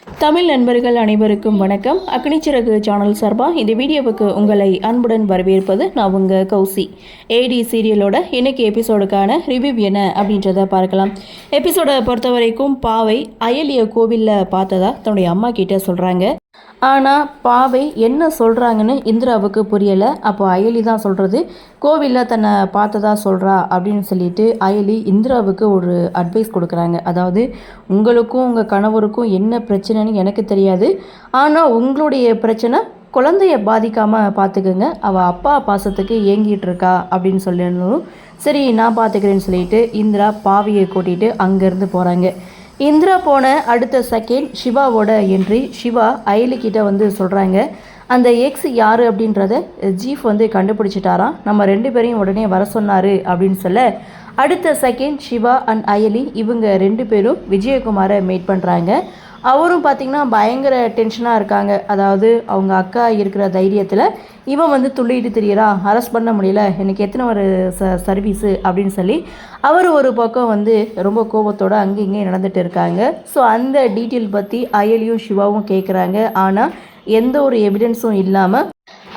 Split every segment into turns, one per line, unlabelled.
தமிழ் நண்பர்கள் அனைவருக்கும் வணக்கம். அக்னிச்சிறகு சேனல் சார்பாக இந்த வீடியோவுக்கு உங்களை அன்புடன் வரவேற்பது நான் உங்கள் கௌசி. ஏடி சீரியலோட இன்னைக்கு எபிசோடுக்கான ரிவ்யூ என்ன அப்படின்றத பார்க்கலாம். எபிசோடை பொறுத்த வரைக்கும் பாவை அயலிய கோவிலில் பார்த்ததா தன்னுடைய அம்மா கிட்ட சொல்கிறாங்க. ஆனால் பாவை என்ன சொல்கிறாங்கன்னு இந்திராவுக்கு புரியலை. அப்போ அயலி தான் சொல்கிறது கோவிலில் தன்னை பார்த்ததா சொல்கிறா அப்படின்னு சொல்லிட்டு அயலி இந்திராவுக்கு ஒரு அட்வைஸ் கொடுக்குறாங்க. அதாவது உங்களுக்கும் உங்கள் கணவருக்கும் என்ன பிரச்சனைன்னு எனக்கு தெரியாது, ஆனால் உங்களுடைய பிரச்சனை குழந்தைய பாதிக்காமல் பார்த்துக்குங்க, அவள் அப்பா பாசத்துக்கு ஏங்கிட்டு இருக்கா அப்படின்னு சொல்லியிருந்ததும் சரி நான் பார்த்துக்கிறேன்னு சொல்லிட்டு இந்திரா பாவியை கூட்டிகிட்டு அங்கேருந்து போகிறாங்க. இந்திரா போன அடுத்த செகண்ட் சிவாவோட என்ட்ரி. சிவா அயலிக்கிட்ட வந்து சொல்கிறாங்க, அந்த எக்ஸ் யார் அப்படின்றத ஜீஃப் வந்து கண்டுபிடிச்சிட்டாராம், நம்ம 2 பேரையும் உடனே வர சொன்னார் அப்படின்னு சொல்ல அடுத்த செகண்ட் சிவா அண்ட் அயலி இவங்க 2 பேரும் விஜயகுமாரை மீட் பண்ணுறாங்க. அவரும் பார்த்திங்கன்னா பயங்கர டென்ஷனாக இருக்காங்க. அதாவது அவங்க அக்கா இருக்கிற தைரியத்தில் இவன் வந்து துள்ளிட்டு திரியிறான், அரெஸ்ட் பண்ண முடியல, எனக்கு எத்தனை ஒரு சர்வீஸு அப்படின்னு சொல்லி அவர் ஒரு பக்கம் வந்து ரொம்ப கோபத்தோடு அங்கே இங்கே நடந்துகிட்டு இருக்காங்க. ஸோ அந்த டீட்டெயில் பற்றி அயலியும் சிவாவும் கேட்குறாங்க. ஆனால் எந்த ஒரு எவிடன்ஸும் இல்லாமல்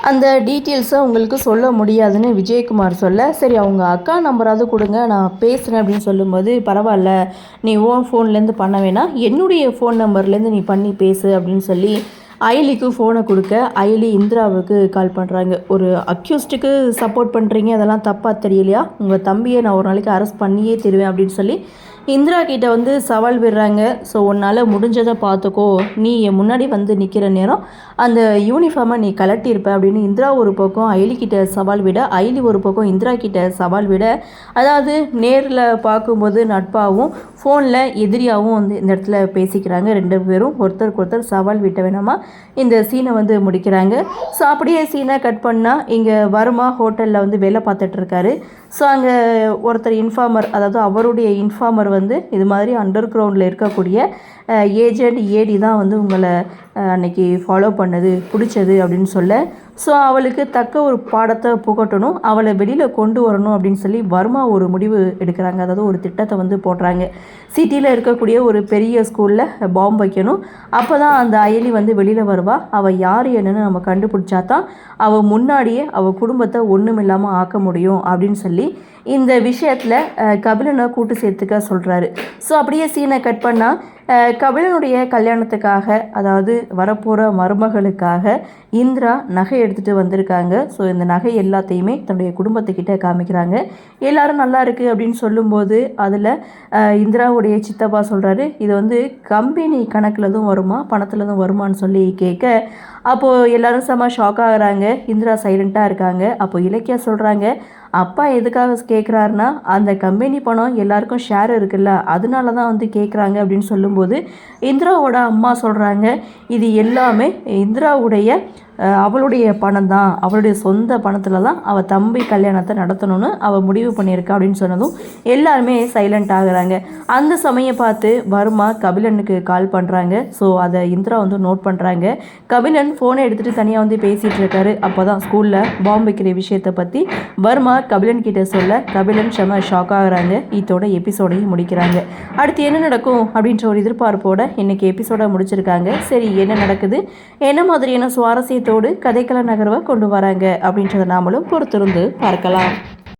அந்த டீட்டெயில்ஸை உங்களுக்கு சொல்ல முடியாதுன்னு விஜயகுமார் சொல்ல, சரி அவங்க அக்கா நம்பராவது கொடுங்க நான் பேசுகிறேன் அப்படின்னு சொல்லும்போது, பரவாயில்ல நீ ஓன் ஃபோன்லேருந்து பண்ண வேணாம், என்னுடைய ஃபோன் நம்பர்லேருந்து நீ பண்ணி பேசு அப்படின்னு சொல்லி அயலிக்கு ஃபோனை கொடுக்க அயலி இந்திராவுக்கு கால் பண்ணுறாங்க. ஒரு அக்யூஸ்டுக்கு சப்போர்ட் பண்ணுறீங்க, அதெல்லாம் தப்பாக தெரியலையா, உங்கள் தம்பியை நான் ஒரு நாளைக்கு அரெஸ்ட் பண்ணியே தருவேன் அப்படின்னு சொல்லி இந்திரா கிட்ட வந்து சவால் விடுறாங்க. ஸோ உன்னால் முடிஞ்சதை பார்த்துக்கோ, நீ என் முன்னாடி வந்து நிற்கிற நேரம் அந்த யூனிஃபார்மை நீ கலட்டியிருப்ப அப்படின்னு இந்திரா ஒரு பக்கம் அயலி கிட்ட சவால் விட, அயலி ஒரு பக்கம் இந்திரா கிட்ட சவால் விட, அதாவது நேரில் பார்க்கும்போது நட்பாகவும் ஃபோனில் எதிரியாகவும் வந்து இந்த இடத்துல பேசிக்கிறாங்க. 2 பேரும் ஒருத்தருக்கு ஒருத்தர் சவால் விட்ட வேணாமா இந்த சீனை வந்து முடிக்கிறாங்க. ஸோ அப்படியே சீனை கட் பண்ணால் இங்கே வருமா ஹோட்டலில் வந்து வேலை பார்த்துட்ருக்காரு. ஸோ அங்கே ஒருத்தர் இன்ஃபார்மர், அதாவது அவருடைய இன்ஃபார்மர் வந்து இது மாதிரி அண்டர் கிரவுண்டில் இருக்கக்கூடிய ஏஜென்ட் ஏடி தான் வந்து உங்களை அன்னைக்கு ஃபாலோ பண்ணது பிடிச்சது அப்படின்னு சொல்ல, ஸோ அவளுக்கு தக்க ஒரு பாடத்தை புகட்டணும், அவளை வெளியில் கொண்டு வரணும் அப்படின்னு சொல்லி வர்மா ஒரு முடிவு எடுக்கிறாங்க. அதாவது ஒரு திட்டத்தை வந்து போடுறாங்க. சிட்டியில் இருக்கக்கூடிய ஒரு பெரிய ஸ்கூலில் பாம்பு வைக்கணும், அப்போ தான் அந்த அயலி வந்து வெளியில் வருவா, அவள் யார் என்னன்னு நம்ம கண்டுபிடிச்சா தான் அவள் முன்னாடியே அவள் குடும்பத்தை ஒன்றும் இல்லாமல் ஆக்க முடியும் அப்படின்னு சொல்லி இந்த விஷயத்தில் கபிலனை கூட்டு சேர்த்துக்க சொல்கிறாரு. ஸோ அப்படியே சீனை கட் பண்ணால் கபிலனுடைய கல்யாணத்துக்காக, அதாவது வரப்போகிற மருமகளுக்காக இந்திரா நகை எடுத்துகிட்டு வந்திருக்காங்க. ஸோ இந்த நகை எல்லாத்தையுமே தன்னுடைய குடும்பத்துக்கிட்ட காமிக்கிறாங்க. எல்லாரும் நல்லா இருக்குது அப்படின்னு சொல்லும்போது அதில் இந்திராவுடைய சித்தப்பா சொல்கிறாரு, இது வந்து கம்பெனி கணக்கில் தான் வருமா பணத்தில் தான் வருமானு சொல்லி கேட்க, அப்போது எல்லோரும் செம்ம ஷாக் ஆகுறாங்க. இந்திரா சைலண்ட்டாக இருக்காங்க. அப்போ இலக்கியா சொல்கிறாங்க, அப்பா எதுக்காக கேட்குறாருன்னா அந்த கம்பெனி பணம் எல்லாருக்கும் ஷேர் இருக்குல்ல, அதனால தான் வந்து கேட்குறாங்க அப்படின்னு சொல்லும்போது இந்திராவோட அம்மா சொல்கிறாங்க, இது எல்லாமே இந்திராவுடைய அவளுடைய பணம் தான், அவளுடைய சொந்த பணத்தில் தான் அவள் தம்பி கல்யாணத்தை நடத்தணும்னு அவள் முடிவு பண்ணியிருக்கா அப்படின்னு சொன்னதும் எல்லாருமே சைலண்ட் ஆகுறாங்க. அந்த சமயம் பார்த்து வர்மா கபிலனுக்கு கால் பண்ணுறாங்க. ஸோ அதை இந்திரா வந்து நோட் பண்ணுறாங்க. கபிலன் ஃபோனை எடுத்துகிட்டு தனியாக வந்து பேசிகிட்டு இருக்காரு. அப்போ தான் ஸ்கூலில் பாம்பு வைக்கிற விஷயத்தை பற்றி வர்மா கபிலன் கிட்ட சொல்ல கபிலன் செம ஷாக் ஆகுறாங்க. இதோட எபிசோடையும் முடிக்கிறாங்க. அடுத்து என்ன நடக்கும் அப்படின்ற ஒரு எதிர்பார்ப்போட இன்றைக்கி எபிசோடை முடிச்சிருக்காங்க. சரி என்ன நடக்குது, என்ன மாதிரியான சுவாரஸ்யத்தோடு கதைக்கள நகர்வை கொண்டு வராங்க அப்படின்றத நாமளும் பொறுத்திருந்து பார்க்கலாம்.